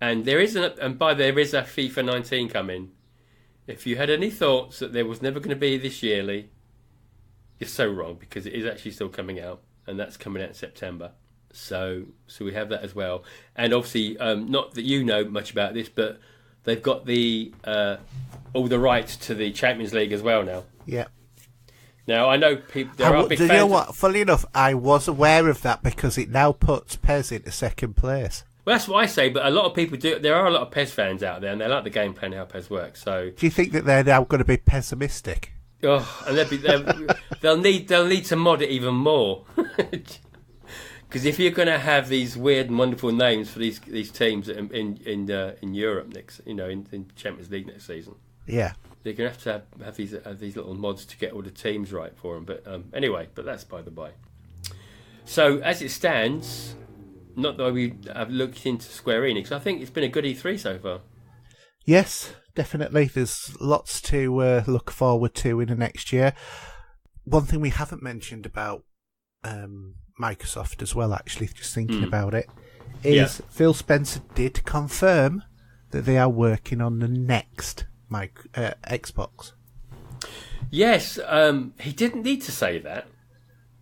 and there is a FIFA 19 coming. If you had any thoughts that there was never going to be this yearly, you're so wrong, because it is actually still coming out, and that's coming out in September. So we have that as well. And obviously, not that you know much about this, but they've got all the rights to the Champions League as well now. Yeah. Now, I know there are big fans. You know what? Funny enough, I was aware of that because it now puts PES into second place. Well, that's what I say, but a lot of people do. There are a lot of PES fans out there, and they like the gameplay and how PES works. So, do you think that they're now going to be pessimistic? Oh, and they'll need to mod it even more, because if you're going to have these weird and wonderful names for these teams in Europe next, in Champions League next season, yeah, they're going to have these little mods to get all the teams right for them. But anyway, that's by the by. So as it stands, not that we have looked into Square Enix, I think it's been a good E3 so far. Yes. Definitely, there's lots to look forward to in the next year. One thing we haven't mentioned about Microsoft as well, actually, just thinking about it, is Phil Spencer did confirm that they are working on the next Xbox. Yes, he didn't need to say that.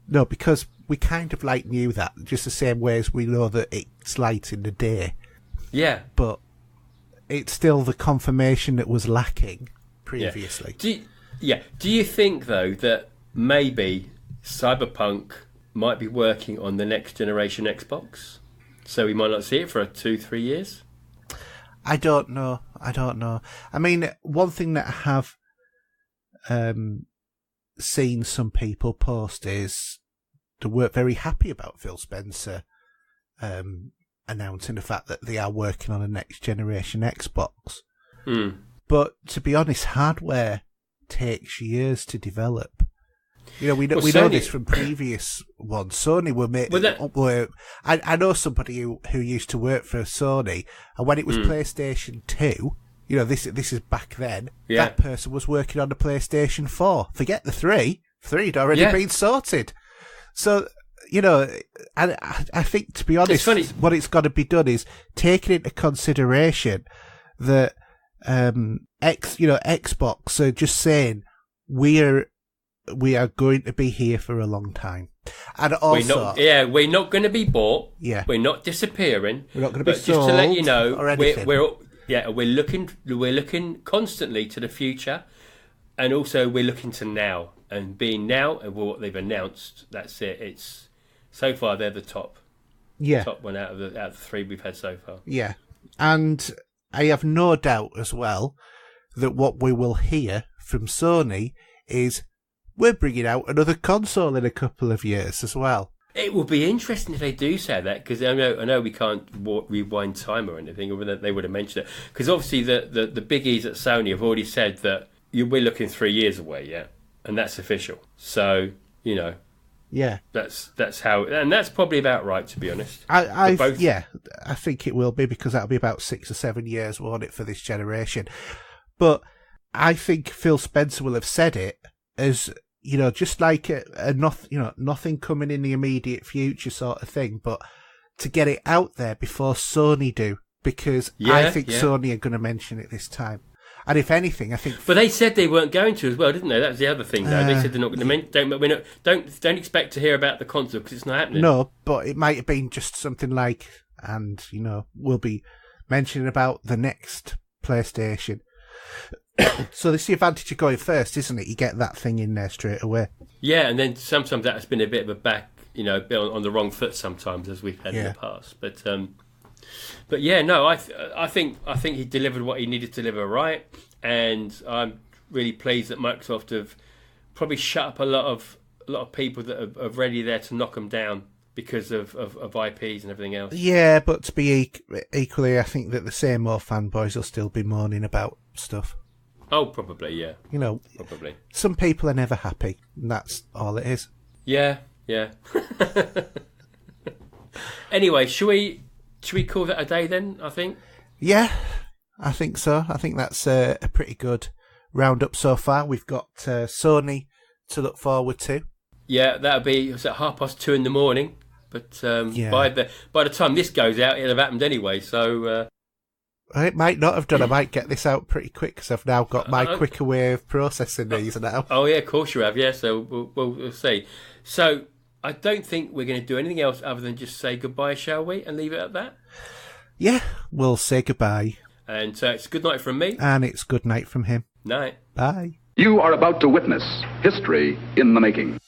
No, because we kind of knew that, just the same way as we know that it's light in the day. Yeah. But it's still the confirmation that was lacking previously. Yeah. Do you think, though, that maybe Cyberpunk might be working on the next generation Xbox? So we might not see it for 2-3 years? I don't know. I mean, one thing that I have seen some people post is they weren't very happy about Phil Spencer announcing the fact that they are working on a next generation Xbox. But to be honest, hardware takes years to develop. We know this from previous ones. Sony I know somebody who used to work for Sony, and when it was PlayStation 2, this is back then, that person was working on the PlayStation 4. Forget the 3. 3 had already been sorted. So, I think, to be honest, what it's got to be done is taking into consideration that Xbox are just saying we're we are going to be here for a long time. And also, we're not going to be bought. Yeah, we're not disappearing. We're not going to be Just sold. to let you know, or anything. we're looking constantly to the future, and also we're looking to now and being now and what they've announced. That's it. It's so far they're the top one out of the three we've had so far. Yeah, and I have no doubt as well that what we will hear from Sony is we're bringing out another console in a couple of years as well. It will be interesting if they do say that, because I know we can't rewind time or anything, or they would have mentioned it. Because obviously the biggies at Sony have already said that we're looking 3 years away, yeah, and that's official. So yeah, that's how, and that's probably about right, to be honest. I think it will be, because that'll be about 6 or 7 years, won't it, for this generation? But I think Phil Spencer will have said it as, just like nothing coming in the immediate future sort of thing, but to get it out there before Sony do, because I think Sony are going to mention it this time. And if anything, I think. But they said they weren't going to as well, didn't they? That was the other thing, though. They said they're not going to. Don't expect to hear about the console because it's not happening. No, but it might have been just something like, and we'll be mentioning about the next PlayStation. So this is the advantage of going first, isn't it? You get that thing in there straight away. Yeah, and then sometimes that's been a bit of a back, on the wrong foot sometimes, as we've had in the past. But yeah, no, I think he delivered what he needed to deliver, right? And I'm really pleased that Microsoft have probably shut up a lot of people that are ready there to knock them down because of IPs and everything else. Yeah, but to be equally, I think that the same old fanboys will still be moaning about stuff. Oh, probably, yeah. Probably. Some people are never happy, and that's all it is. Yeah. Anyway, should we call that a day then, I think? Yeah, I think so. I think that's a pretty good roundup so far. We've got Sony to look forward to. Yeah, that'll be at 2:30 in the morning. But by the time this goes out, it'll have happened anyway, so... It might not have done. I might get this out pretty quick because I've now got my quicker way of processing these now. Oh, yeah, of course you have, yeah, so we'll see. So, I don't think we're going to do anything else other than just say goodbye, shall we, and leave it at that? Yeah, we'll say goodbye. And so it's good night from me. And it's good night from him. Night. Bye. You are about to witness history in the making.